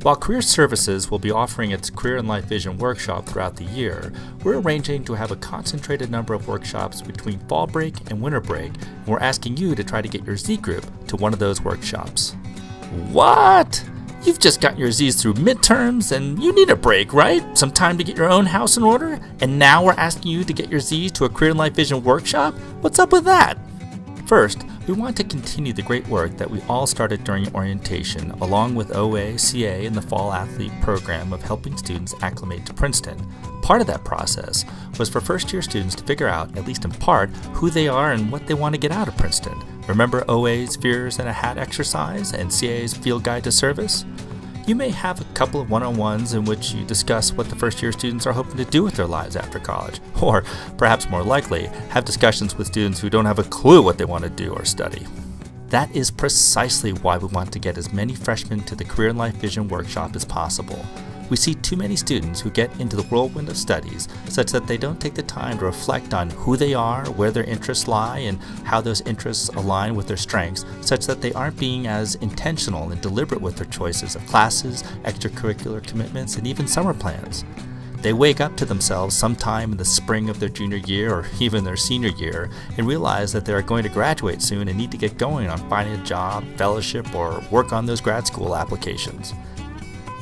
While Career Services will be offering its Career and Life Vision workshop throughout the year, we're arranging to have a concentrated number of workshops between fall break and winter break, and we're asking you to try to get your Z group to one of those workshops. What? You've just got your Z's through midterms and you need a break, right? Some time to get your own house in order? And now we're asking you to get your Z's to a Career and Life Vision workshop? What's up with that? First, we want to continue the great work that we all started during orientation, along with OA, CA, and the Fall Athlete program of helping students acclimate to Princeton. Part of that process was for first-year students to figure out, at least in part, who they are and what they want to get out of Princeton. Remember OA's Fears in a Hat exercise and CA's Field Guide to Service? You may have a couple of one-on-ones in which you discuss what the first-year students are hoping to do with their lives after college, or perhaps more likely, have discussions with students who don't have a clue what they want to do or study. That is precisely why we want to get as many freshmen to the Career and Life Vision workshop as possible. We see too many students who get into the whirlwind of studies such that they don't take the time to reflect on who they are, where their interests lie, and how those interests align with their strengths, such that they aren't being as intentional and deliberate with their choices of classes, extracurricular commitments, and even summer plans. They wake up to themselves sometime in the spring of their junior year or even their senior year and realize that they are going to graduate soon and need to get going on finding a job, fellowship, or work on those grad school applications.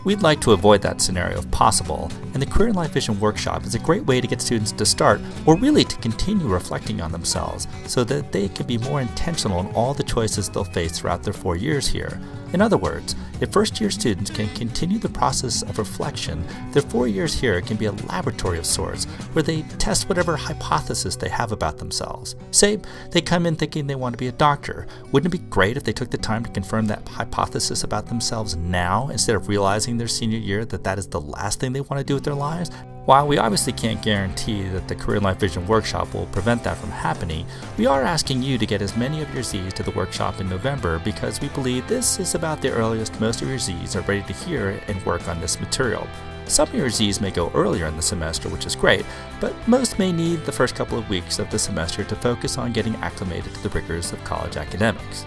We'd like to avoid that scenario if possible, and the Career and Life Vision workshop is a great way to get students to start, or really to continue reflecting on themselves, so that they can be more intentional in all the choices they'll face throughout their 4 years here. In other words, if first-year students can continue the process of reflection, their 4 years here can be a laboratory of sorts, where they test whatever hypothesis they have about themselves. Say, they come in thinking they want to be a doctor. Wouldn't it be great if they took the time to confirm that hypothesis about themselves now, instead of realizing their senior year that is the last thing they want to do with their lives? While we obviously can't guarantee that the Career and Life Vision workshop will prevent that from happening, we are asking you to get as many of your Z's to the workshop in November because we believe this is about the earliest most of your Z's are ready to hear and work on this material. Some of your Z's may go earlier in the semester, which is great, but most may need the first couple of weeks of the semester to focus on getting acclimated to the rigors of college academics.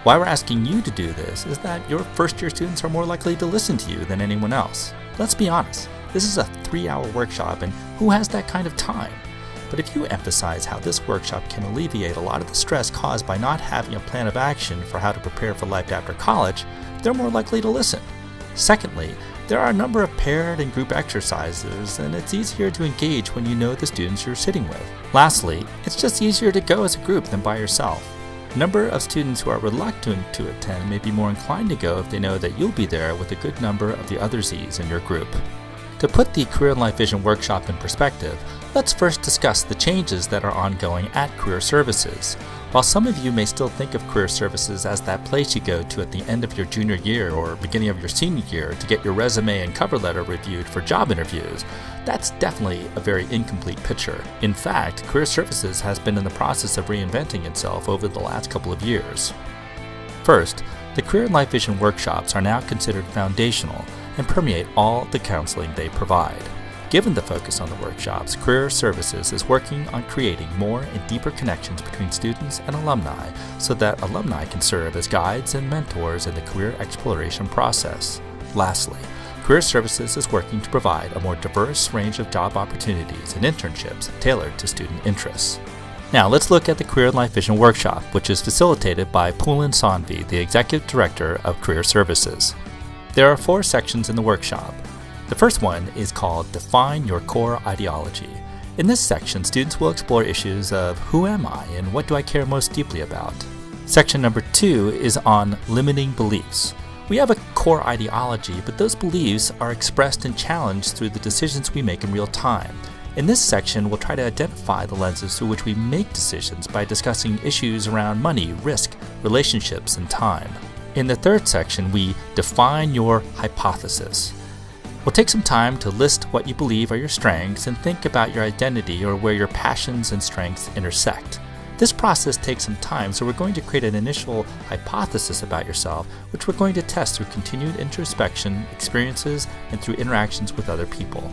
Why we're asking you to do this is that your first-year students are more likely to listen to you than anyone else. Let's be honest. This is a 3-hour workshop, and who has that kind of time? But if you emphasize how this workshop can alleviate a lot of the stress caused by not having a plan of action for how to prepare for life after college, they're more likely to listen. Secondly, there are a number of paired and group exercises, and it's easier to engage when you know the students you're sitting with. Lastly, it's just easier to go as a group than by yourself. A number of students who are reluctant to attend may be more inclined to go if they know that you'll be there with a good number of the other Z's in your group. To put the Career and Life Vision workshop in perspective, let's first discuss the changes that are ongoing at Career Services. While some of you may still think of Career Services as that place you go to at the end of your junior year or beginning of your senior year to get your resume and cover letter reviewed for job interviews, that's definitely a very incomplete picture. In fact, Career Services has been in the process of reinventing itself over the last couple of years. First, the Career and Life Vision workshops are now considered foundational and permeate all the counseling they provide. Given the focus on the workshops, Career Services is working on creating more and deeper connections between students and alumni so that alumni can serve as guides and mentors in the career exploration process. Lastly, Career Services is working to provide a more diverse range of job opportunities and internships tailored to student interests. Now let's look at the Career and Life Vision workshop, which is facilitated by Poulin Sanvi, the Executive Director of Career Services. There are 4 sections in the workshop. The first one is called Define Your Core Ideology. In this section, students will explore issues of who am I and what do I care most deeply about. Section number 2 is on limiting beliefs. We have a core ideology, but those beliefs are expressed and challenged through the decisions we make in real time. In this section, we'll try to identify the lenses through which we make decisions by discussing issues around money, risk, relationships, and time. In the third section, we define your hypothesis. We'll take some time to list what you believe are your strengths and think about your identity or where your passions and strengths intersect. This process takes some time, so we're going to create an initial hypothesis about yourself, which we're going to test through continued introspection, experiences, and through interactions with other people.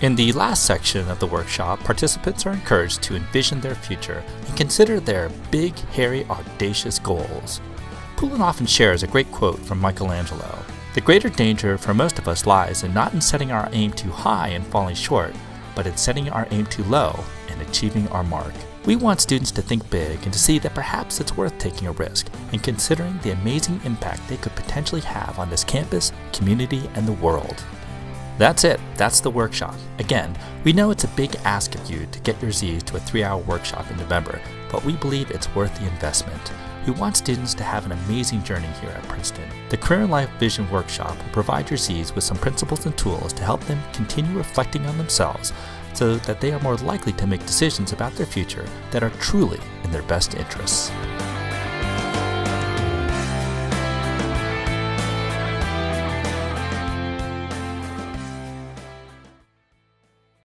In the last section of the workshop, participants are encouraged to envision their future and consider their big, hairy, audacious goals. Poulin often shares a great quote from Michelangelo. The greater danger for most of us lies in not in setting our aim too high and falling short, but in setting our aim too low and achieving our mark. We want students to think big and to see that perhaps it's worth taking a risk and considering the amazing impact they could potentially have on this campus, community, and the world. That's it. That's the workshop. Again, we know it's a big ask of you to get your Z's to a 3-hour workshop in November, but we believe it's worth the investment. We want students to have an amazing journey here at Princeton. The Career and Life Vision Workshop will provide your Z's with some principles and tools to help them continue reflecting on themselves so that they are more likely to make decisions about their future that are truly in their best interests.